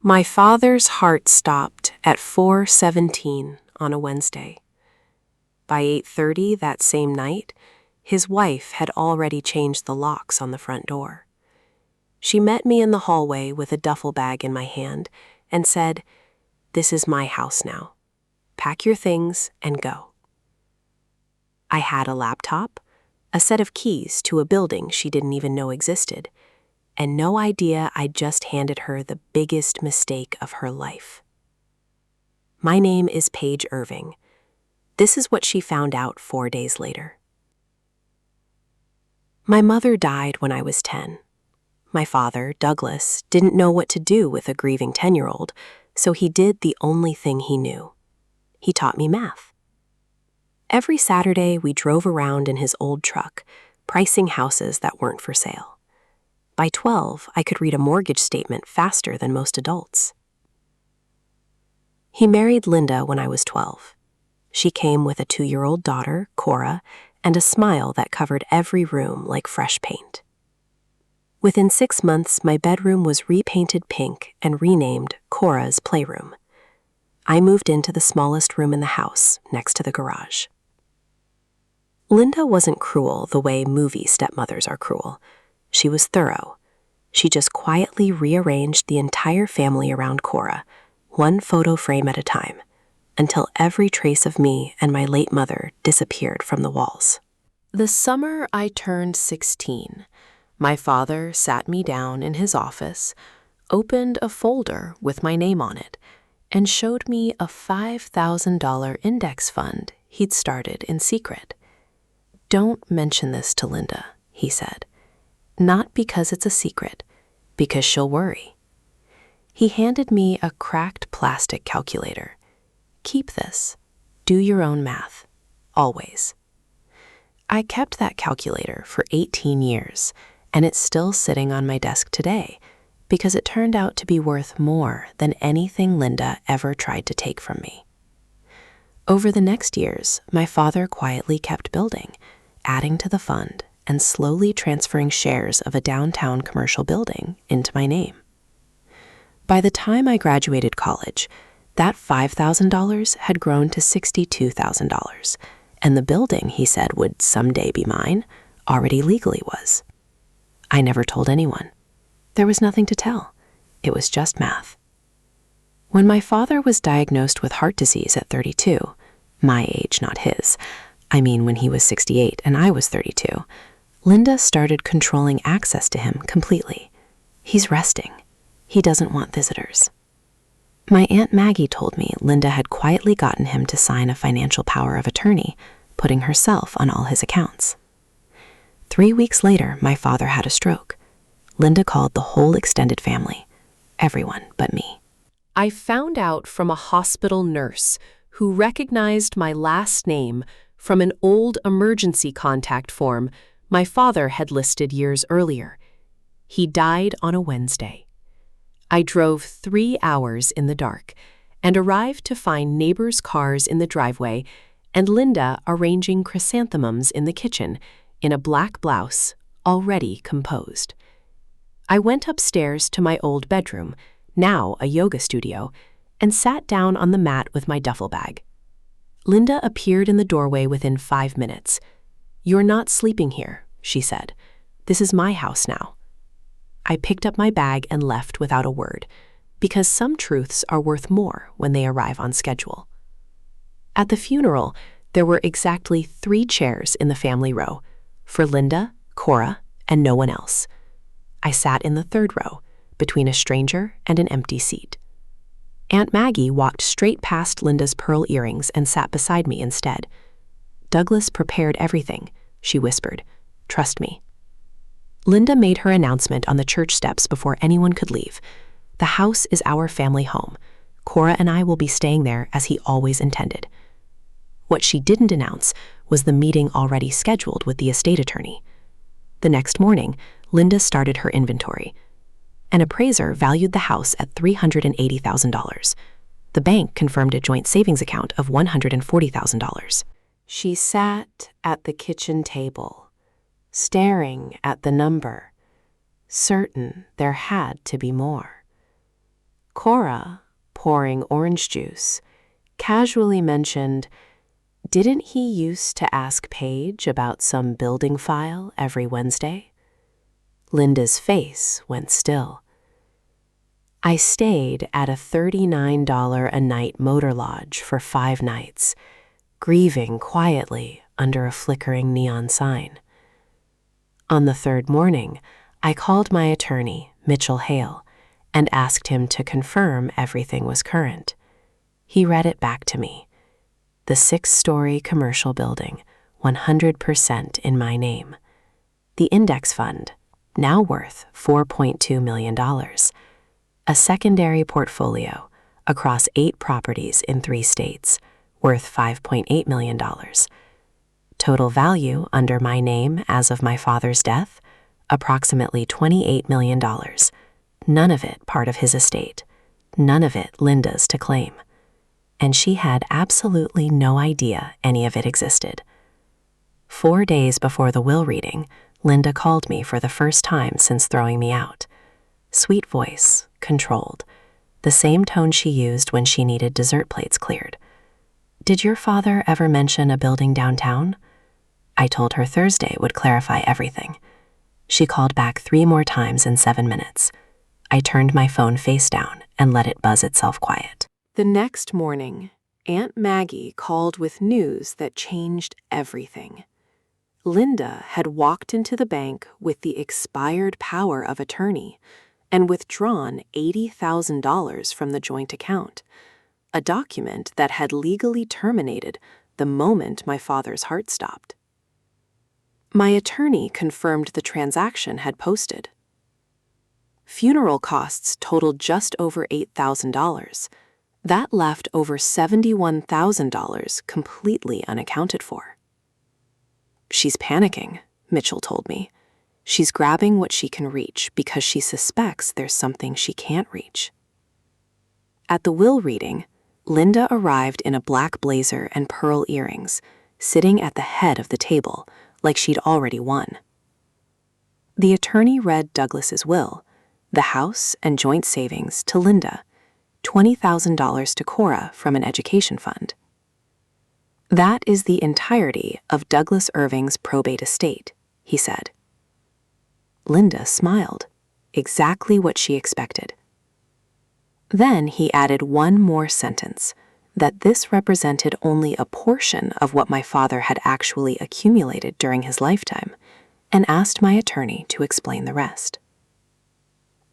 My father's heart stopped at 4:17 on a Wednesday. By 8:30 that same night, his wife had already changed the locks on the front door. She met me in the hallway with a duffel bag in my hand and said, "This is my house now. Pack your things and go." I had a laptop, a set of keys to a building she didn't even know existed, and no idea I'd just handed her the biggest mistake of her life. My name is Paige Irving. This is what she found out 4 days later. My mother died when I was 10. My father, Douglas, didn't know what to do with a grieving 10-year-old, so he did the only thing he knew. He taught me math. Every Saturday, we drove around in his old truck, pricing houses that weren't for sale. By 12, I could read a mortgage statement faster than most adults. He married Linda when I was 12. She came with a 2-year-old daughter, Cora, and a smile that covered every room like fresh paint. Within 6 months, my bedroom was repainted pink and renamed Cora's Playroom. I moved into the smallest room in the house, next to the garage. Linda wasn't cruel the way movie stepmothers are cruel. She was thorough. She just quietly rearranged the entire family around Cora, one photo frame at a time, until every trace of me and my late mother disappeared from the walls. The summer I turned 16, my father sat me down in his office, opened a folder with my name on it, and showed me a $5,000 index fund he'd started in secret. "Don't mention this to Linda," he said. "Not because it's a secret, because she'll worry." He handed me a cracked plastic calculator. "Keep this. Do your own math. Always." I kept that calculator for 18 years, and it's still sitting on my desk today because it turned out to be worth more than anything Linda ever tried to take from me. Over the next years, my father quietly kept building, adding to the fund, and slowly transferring shares of a downtown commercial building into my name. By the time I graduated college, that $5,000 had grown to $62,000, and the building he said would someday be mine already legally was. I never told anyone. There was nothing to tell. It was just math. When my father was diagnosed with heart disease at 32, my age, not his, I mean when he was 68 and I was 32, Linda started controlling access to him completely. "He's resting. He doesn't want visitors." My Aunt Maggie told me Linda had quietly gotten him to sign a financial power of attorney, putting herself on all his accounts. 3 weeks later, my father had a stroke. Linda called the whole extended family, everyone but me. I found out from a hospital nurse who recognized my last name from an old emergency contact form my father had listed years earlier. He died on a Wednesday. I drove 3 hours in the dark and arrived to find neighbors' cars in the driveway and Linda arranging chrysanthemums in the kitchen in a black blouse, already composed. I went upstairs to my old bedroom, now a yoga studio, and sat down on the mat with my duffel bag. Linda appeared in the doorway within 5 minutes. "You're not sleeping here," she said. "This is my house now." I picked up my bag and left without a word, because some truths are worth more when they arrive on schedule. At the funeral, there were exactly 3 chairs in the family row, for Linda, Cora, and no one else. I sat in the 3rd row, between a stranger and an empty seat. Aunt Maggie walked straight past Linda's pearl earrings and sat beside me instead. "Douglas prepared everything," she whispered. "Trust me." Linda made her announcement on the church steps before anyone could leave. "The house is our family home. Cora and I will be staying there as he always intended." What she didn't announce was the meeting already scheduled with the estate attorney. The next morning, Linda started her inventory. An appraiser valued the house at $380,000. The bank confirmed a joint savings account of $140,000. She sat at the kitchen table, staring at the number, certain there had to be more. Cora, pouring orange juice, casually mentioned, "Didn't he used to ask Paige about some building file every Wednesday?" Linda's face went still. I stayed at a $39 a night motor lodge for 5 nights, grieving quietly under a flickering neon sign. On the 3rd morning, I called my attorney, Mitchell Hale, and asked him to confirm everything was current. He read it back to me. The 6-story commercial building, 100% in my name. The index fund, now worth $4.2 million. A secondary portfolio across 8 properties in 3 states, worth $5.8 million. Total value under my name as of my father's death, approximately $28 million. None of it part of his estate. None of it Linda's to claim. And she had absolutely no idea any of it existed. 4 days before the will reading, Linda called me for the first time since throwing me out. Sweet voice, controlled, the same tone she used when she needed dessert plates cleared. "Did your father ever mention a building downtown?" I told her Thursday would clarify everything. She called back 3 more times in 7 minutes. I turned my phone face down and let it buzz itself quiet. The next morning, Aunt Maggie called with news that changed everything. Linda had walked into the bank with the expired power of attorney and withdrawn $80,000 from the joint account, a document that had legally terminated the moment my father's heart stopped. My attorney confirmed the transaction had posted. Funeral costs totaled just over $8,000. That left over $71,000 completely unaccounted for. "She's panicking," Mitchell told me. "She's grabbing what she can reach because she suspects there's something she can't reach." At the will reading, Linda arrived in a black blazer and pearl earrings, sitting at the head of the table, like she'd already won. The attorney read Douglas's will, the house and joint savings to Linda, $20,000 to Cora from an education fund. "That is the entirety of Douglas Irving's probate estate," he said. Linda smiled, exactly what she expected. Then he added one more sentence, that this represented only a portion of what my father had actually accumulated during his lifetime, and asked my attorney to explain the rest.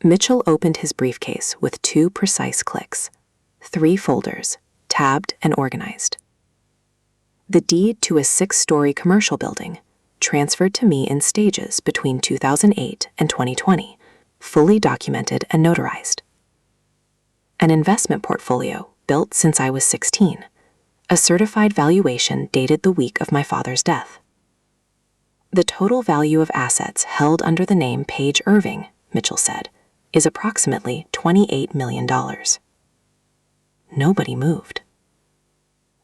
Mitchell opened his briefcase with 2 precise clicks, 3 folders, tabbed and organized. The deed to a 6-story commercial building, transferred to me in stages between 2008 and 2020, fully documented and notarized. An investment portfolio built since I was 16, a certified valuation dated the week of my father's death. The total value of assets held under the name Paige Irving, Mitchell said, is approximately $28 million. Nobody moved.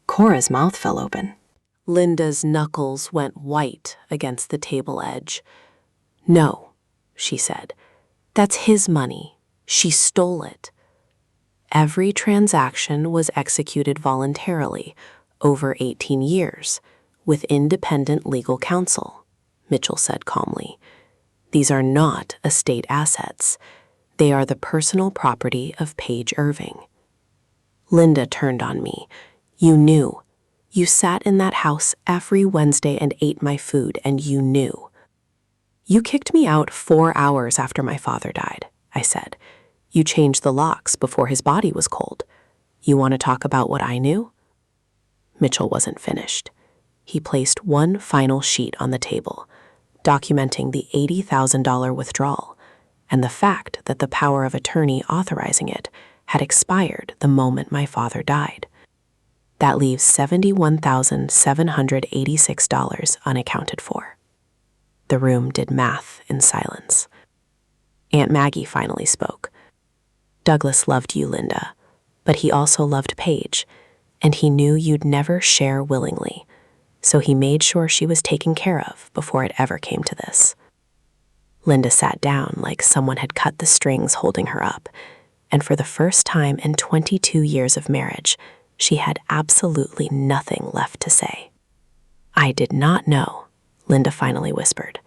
Cora's mouth fell open. Linda's knuckles went white against the table edge. "No," she said. "That's his money. She stole it." Every transaction was executed voluntarily over 18 years with independent legal counsel, Mitchell said calmly. "These are not estate assets. They are the personal property of Paige Irving." Linda turned on me. "You knew. You sat in that house every Wednesday and ate my food, and you knew." "You kicked me out 4 hours after my father died," I said. "You changed the locks before his body was cold. You want to talk about what I knew?" Mitchell wasn't finished. He placed one final sheet on the table, documenting the $80,000 withdrawal and the fact that the power of attorney authorizing it had expired the moment my father died. That leaves $71,786 unaccounted for. The room did math in silence. Aunt Maggie finally spoke. "Douglas loved you, Linda, but he also loved Paige, and he knew you'd never share willingly, so he made sure she was taken care of before it ever came to this." Linda sat down like someone had cut the strings holding her up, and for the first time in 22 years of marriage, she had absolutely nothing left to say. "I did not know," Linda finally whispered.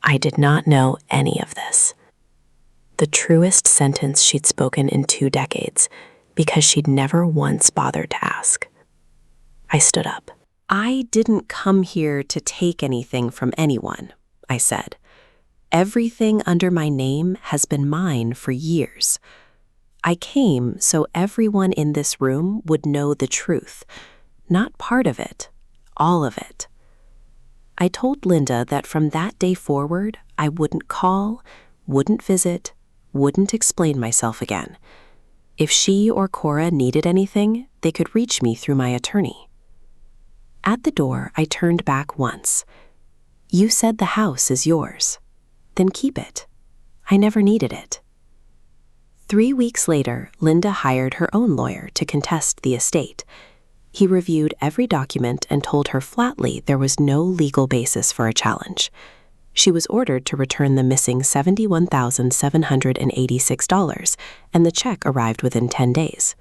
"I did not know any of this." The truest sentence she'd spoken in 2 decades, because she'd never once bothered to ask. I stood up. "I didn't come here to take anything from anyone," I said. "Everything under my name has been mine for years. I came so everyone in this room would know the truth, not part of it, all of it." I told Linda that from that day forward, I wouldn't call, wouldn't visit, wouldn't explain myself again. If she or Cora needed anything, they could reach me through my attorney. At the door, I turned back once. "You said the house is yours. Then keep it. I never needed it." 3 weeks later, Linda hired her own lawyer to contest the estate. He reviewed every document and told her flatly there was no legal basis for a challenge. She was ordered to return the missing $71,786, and the check arrived within 10 days.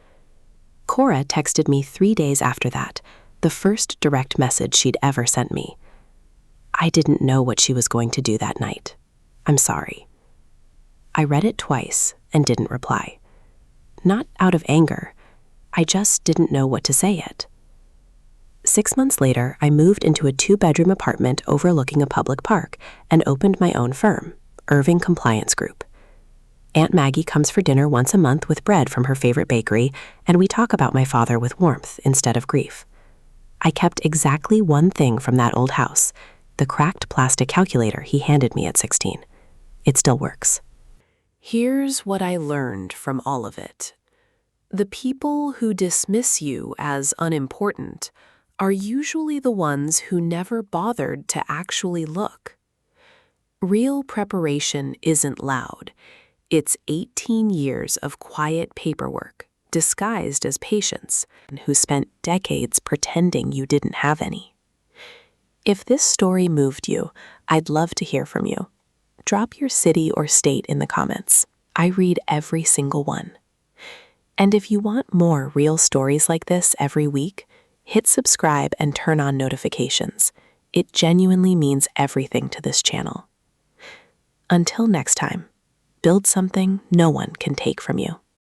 Cora texted me 3 days after that, the first direct message she'd ever sent me. "I didn't know what she was going to do that night. I'm sorry." I read it twice and didn't reply. Not out of anger. I just didn't know what to say yet. 6 months later, I moved into a 2-bedroom apartment overlooking a public park and opened my own firm, Irving Compliance Group. Aunt Maggie comes for dinner once a month with bread from her favorite bakery, and we talk about my father with warmth instead of grief. I kept exactly one thing from that old house, the cracked plastic calculator he handed me at 16. It still works. Here's what I learned from all of it. The people who dismiss you as unimportant are usually the ones who never bothered to actually look. Real preparation isn't loud. It's 18 years of quiet paperwork, disguised as patience, who spent decades pretending you didn't have any. If this story moved you, I'd love to hear from you. Drop your city or state in the comments. I read every single one. And if you want more real stories like this every week, hit subscribe and turn on notifications. It genuinely means everything to this channel. Until next time, build something no one can take from you.